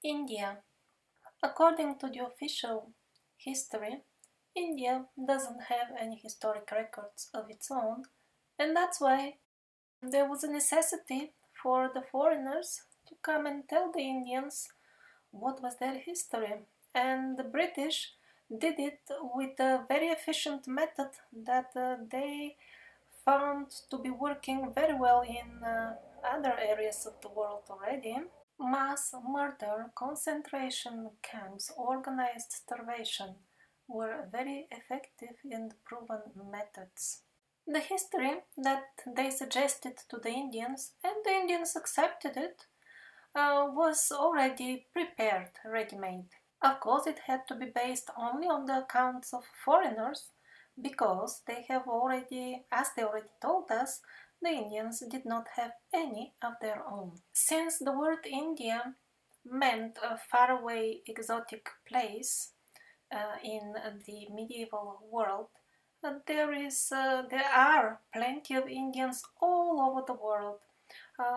India. According to the official history, India doesn't have any historic records of its own, and that's why there was a necessity for the foreigners to come and tell the Indians what was their history. And the British did it with a very efficient method that they found to be working very well in other areas of the world already. Mass murder, concentration camps, organized starvation were very effective and proven methods. The history that they suggested to the Indians, and the Indians accepted it, was already prepared, ready-made. Of course, it had to be based only on the accounts of foreigners, because they have already, as they already told us, the Indians did not have any of their own. Since the word India meant a faraway exotic place in the medieval world, there are plenty of Indians all over the world.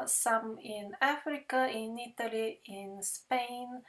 Some in Africa, in Italy, in Spain,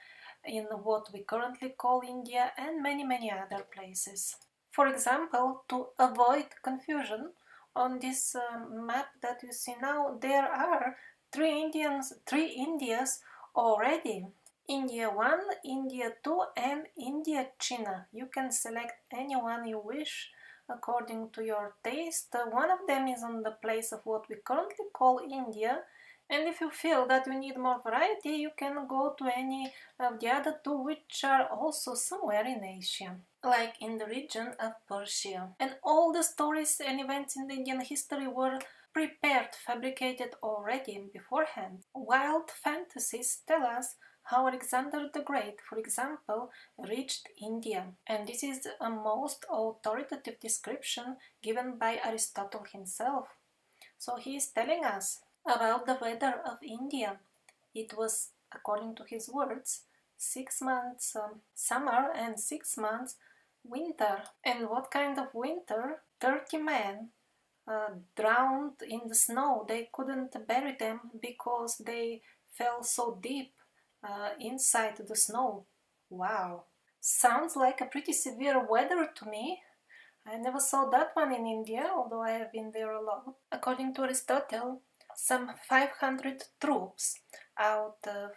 in what we currently call India, and many other places. For example, to avoid confusion, on this map that you see now, there are three Indias already. India 1, India 2 and India China. You can select any one you wish according to your taste. One of them is on the place of what we currently call India, and if you feel that you need more variety, you can go to any of the other two, which are also somewhere in Asia, like in the region of Persia. And all the stories and events in the Indian history were prepared, fabricated already beforehand. Wild fantasies tell us how Alexander the Great, for example, reached India. And this is a most authoritative description given by Aristotle himself. So he is telling us about the weather of India. It was, according to his words, 6 months summer and 6 months winter. And what kind of winter? 30 men drowned in the snow. They couldn't bury them because they fell so deep inside the snow. Wow! Sounds like a pretty severe weather to me. I never saw that one in India, although I have been there a lot. According to Aristotle, some 500 troops out of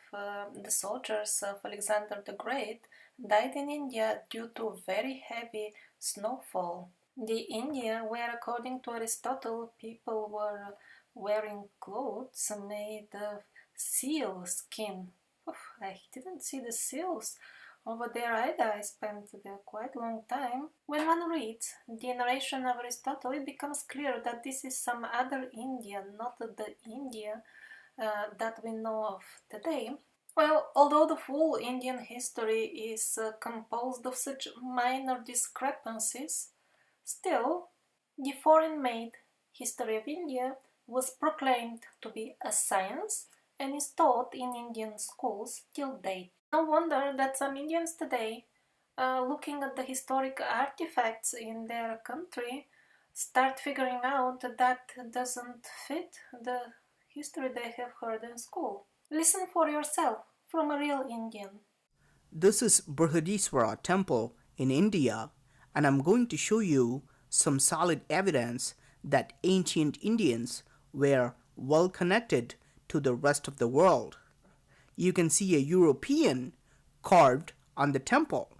the soldiers of Alexander the Great died in India due to very heavy snowfall. The India where, according to Aristotle, people were wearing clothes made of seal skin. I didn't see the seals over there either. I spent there quite a long time. When one reads the narration of Aristotle, it becomes clear that this is some other India, not the India that we know of today. Well, although the full Indian history is composed of such minor discrepancies, still, the foreign-made history of India was proclaimed to be a science and is taught in Indian schools till date. No wonder that some Indians today, looking at the historic artifacts in their country, start figuring out that doesn't fit the history they have heard in school. Listen for yourself from a real Indian. This is Brihadiswara Temple in India, and I'm going to show you some solid evidence that ancient Indians were well connected to the rest of the world. You can see a European carved on the temple.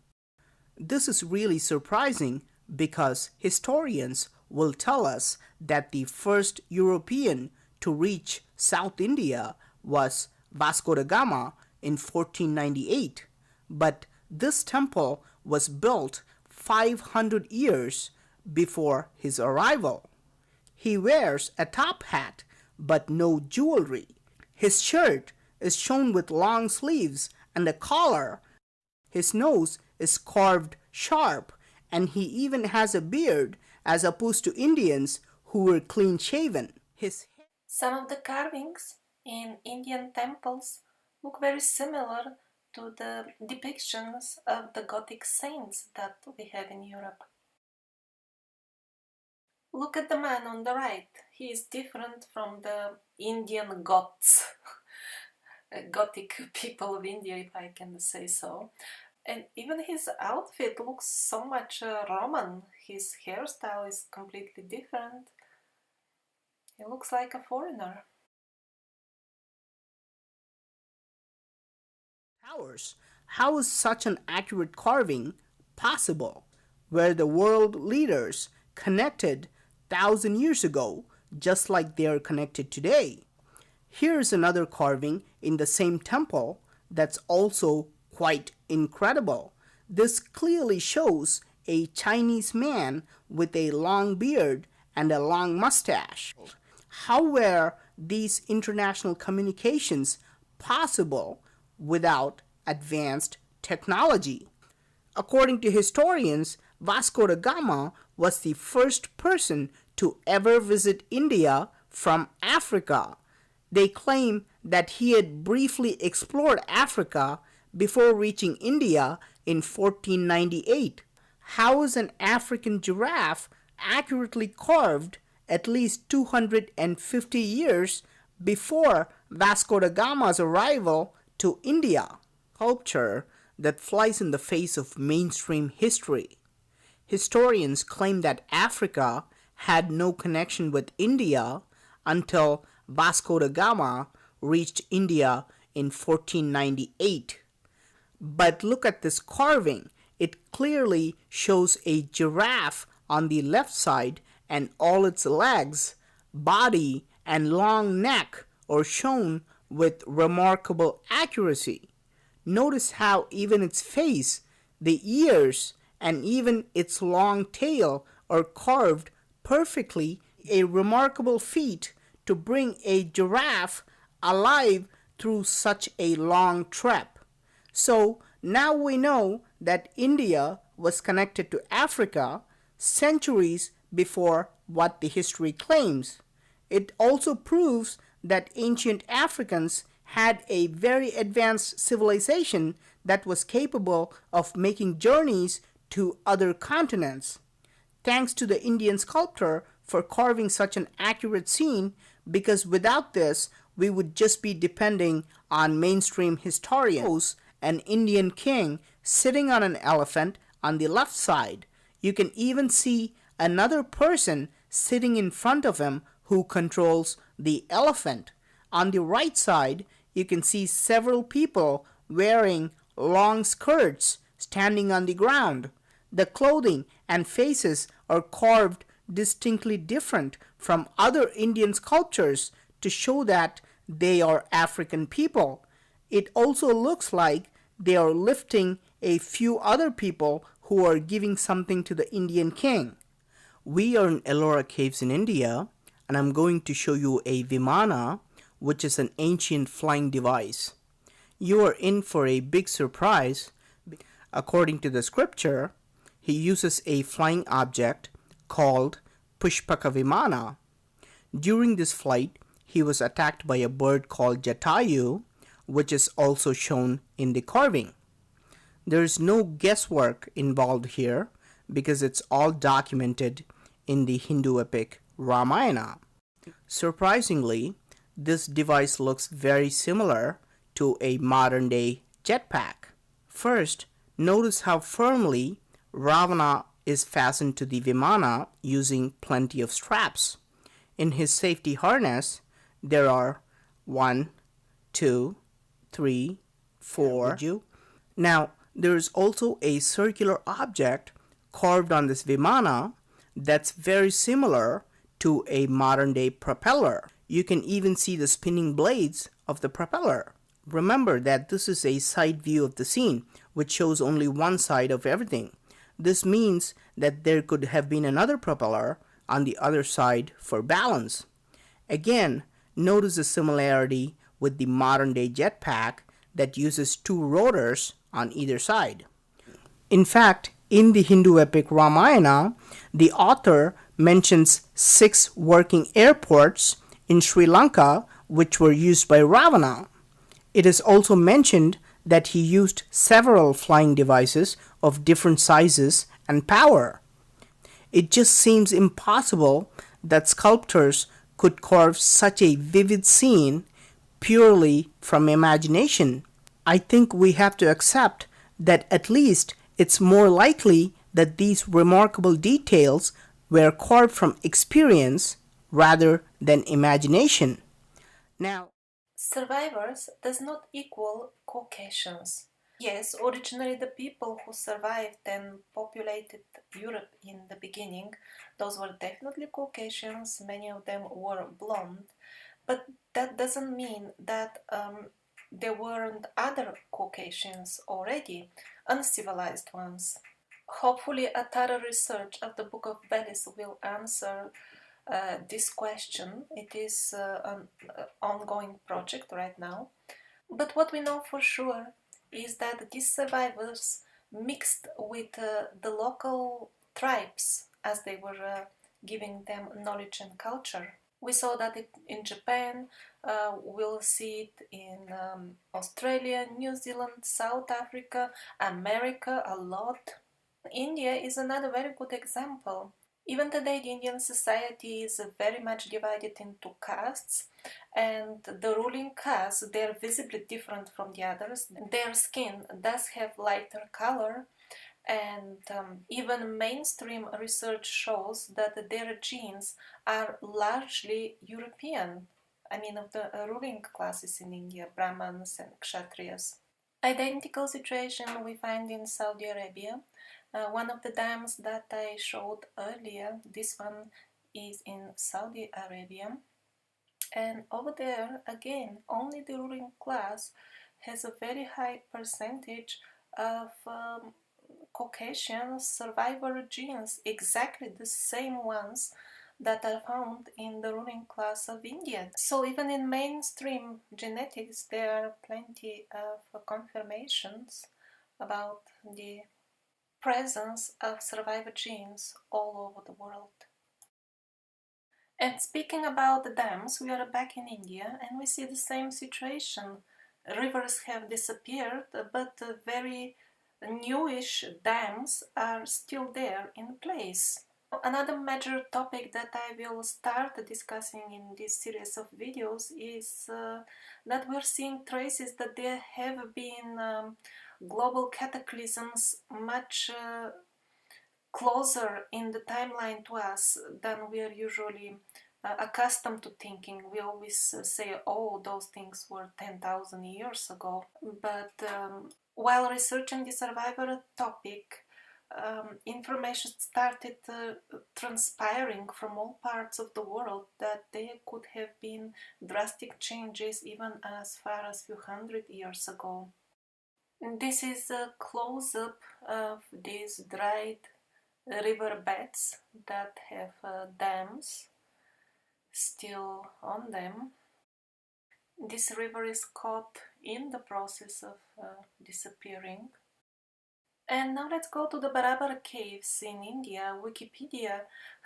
This is really surprising because historians will tell us that the first European to reach South India was Vasco da Gama in 1498, but this temple was built 500 years before his arrival. He wears a top hat but no jewelry. His shirt is shown with long sleeves and a collar. His nose is carved sharp, and he even has a beard as opposed to Indians who were clean shaven. Some of the carvings in Indian temples look very similar to the depictions of the Gothic saints that we have in Europe. Look at the man on the right. He is different from the Indian gods. Gothic people of India, if I can say so. And even his outfit looks so much Roman. His hairstyle is completely different. He looks like a foreigner. Towers. How is such an accurate carving possible? Where the world leaders connected 1,000 years ago, just like they are connected today. Here's another carving in the same temple that's also quite incredible. This clearly shows a Chinese man with a long beard and a long mustache. How were these international communications possible without advanced technology? According to historians, Vasco da Gama was the first person to ever visit India from Africa. They claim that he had briefly explored Africa before reaching India in 1498. How is an African giraffe accurately carved at least 250 years before Vasco da Gama's arrival to India? Sculpture that flies in the face of mainstream history. Historians claim that Africa had no connection with India until Vasco da Gama reached India in 1498. But look at this carving. It clearly shows a giraffe on the left side, and all its legs, body, and long neck are shown with remarkable accuracy. Notice how even its face, the ears, and even its long tail are carved perfectly, a remarkable feat to bring a giraffe alive through such a long trip. So now we know that India was connected to Africa centuries before what the history claims. It also proves that ancient Africans had a very advanced civilization that was capable of making journeys to other continents. Thanks to the Indian sculptor for carving such an accurate scene, because without this, we would just be depending on mainstream historians. An Indian king sitting on an elephant on the left side. You can even see another person sitting in front of him who controls the elephant. On the right side, you can see several people wearing long skirts standing on the ground. The clothing and faces are carved distinctly different from other Indian sculptures to show that they are African people. It also looks like they are lifting a few other people who are giving something to the Indian king. We are in Ellora Caves in India, and I'm going to show you a Vimana, which is an ancient flying device. You are in for a big surprise. According to the scripture, he uses a flying object called Pushpaka Vimana. During this flight, he was attacked by a bird called Jatayu, which is also shown in the carving. There is no guesswork involved here because it's all documented in the Hindu epic Ramayana. Surprisingly, this device looks very similar to a modern-day jetpack. First, notice how firmly Ravana is fastened to the Vimana using plenty of straps. In his safety harness, there are 1, 2, 3, 4. Now, there is also a circular object carved on this Vimana that's very similar to a modern-day propeller. You can even see the spinning blades of the propeller. Remember that this is a side view of the scene, which shows only one side of everything. This means that there could have been another propeller on the other side for balance. Again, notice the similarity with the modern-day jetpack that uses two rotors on either side. In fact, in the Hindu epic Ramayana, the author mentions 6 working airports in Sri Lanka which were used by Ravana. It is also mentioned that he used several flying devices of different sizes and power. It just seems impossible that sculptors could carve such a vivid scene purely from imagination. I think we have to accept that at least it's more likely that these remarkable details were carved from experience rather than imagination. Now, Survivors does not equal Caucasians. Yes, originally the people who survived and populated Europe in the beginning, those were definitely Caucasians, many of them were blonde, but that doesn't mean that there weren't other Caucasians already, uncivilized ones. Hopefully, a thorough research of the Book of Bellis will answer this question. It is an ongoing project right now. But what we know for sure is that these survivors mixed with the local tribes as they were giving them knowledge and culture. We saw that in Japan, we'll see it in Australia, New Zealand, South Africa, America a lot. India is another very good example. Even today, the Indian society is very much divided into castes, and the ruling caste, they are visibly different from the others. Their skin does have lighter color, and even mainstream research shows that their genes are largely European. I mean, of the ruling classes in India, Brahmins and Kshatriyas. Identical situation we find in Saudi Arabia. One of the dams that I showed earlier, this one is in Saudi Arabia. And over there, again, only the ruling class has a very high percentage of Caucasian survivor genes, exactly the same ones that are found in the ruling class of India. So even in mainstream genetics, there are plenty of confirmations about the presence of survivor genes all over the world. And speaking about the dams, we are back in India and we see the same situation. Rivers have disappeared, but very newish dams are still there in place. Another major topic that I will start discussing in this series of videos is that we're seeing traces that there have been global cataclysms much closer in the timeline to us than we are usually accustomed to thinking. We always say, oh, those things were 10,000 years ago. But while researching the survivor topic, information started transpiring from all parts of the world that there could have been drastic changes even as far as few hundred years ago. This is a close-up of these dried riverbeds that have dams still on them. This river is caught in the process of disappearing. And now let's go to the Barabar caves in India. Wikipedia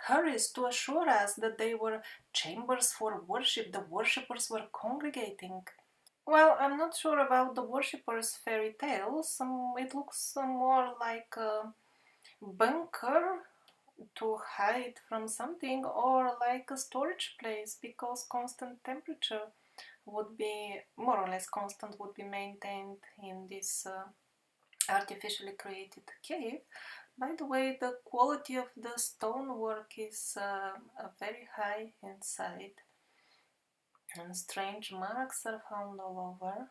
hurries to assure us that they were chambers for worship. The worshippers were congregating. Well, I'm not sure about the worshippers' fairy tales. It looks more like a bunker to hide from something, or like a storage place, because constant temperature would be more or less constant, would be maintained in this artificially created cave. By the way, the quality of the stonework is very high inside, and strange marks are found all over.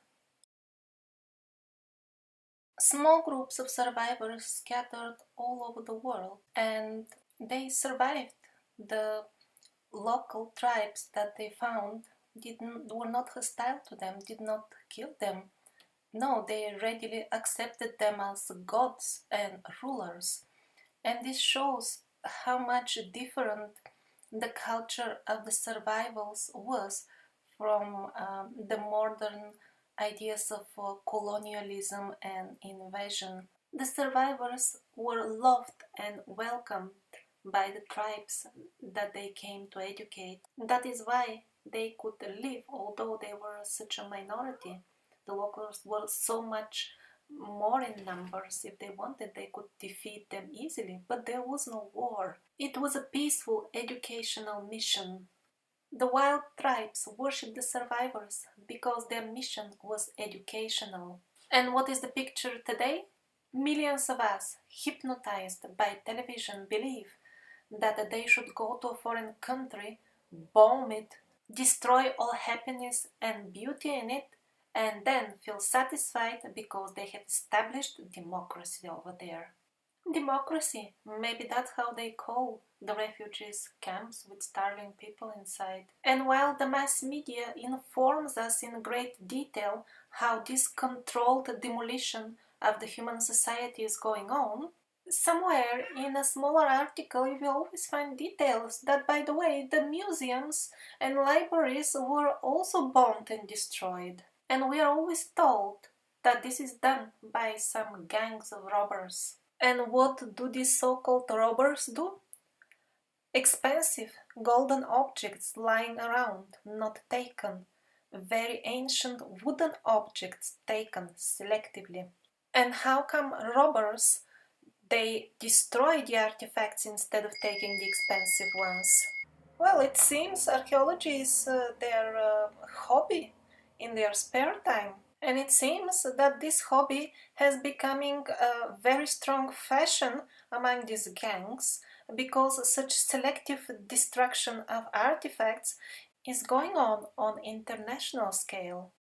Small groups of survivors scattered all over the world, and they survived. The local tribes that they found were not hostile to them, did not kill them. No, they readily accepted them as gods and rulers. And this shows how much different the culture of the survivals was from the modern ideas of colonialism and invasion. The survivors were loved and welcomed by the tribes that they came to educate. That is why they could live, although they were such a minority. The locals were so much more in numbers. If they wanted, they could defeat them easily, but there was no war. It was a peaceful educational mission. The wild tribes worshipped the survivors because their mission was educational. And what is the picture today? Millions of us, hypnotized by television, believe that they should go to a foreign country, bomb it, destroy all happiness and beauty in it, and then feel satisfied because they have established democracy over there. Democracy, maybe that's how they call the refugees camps with starving people inside. And while the mass media informs us in great detail how this controlled demolition of the human society is going on, somewhere in a smaller article you will always find details that, by the way, the museums and libraries were also bombed and destroyed. And we are always told that this is done by some gangs of robbers. And what do these so-called robbers do? Expensive golden objects lying around, not taken. Very ancient wooden objects taken selectively. And how come robbers, they destroy the artifacts instead of taking the expensive ones? Well, it seems archaeology is their hobby in their spare time. And it seems that this hobby has becoming a very strong fashion among these gangs because such selective destruction of artifacts is going on international scale.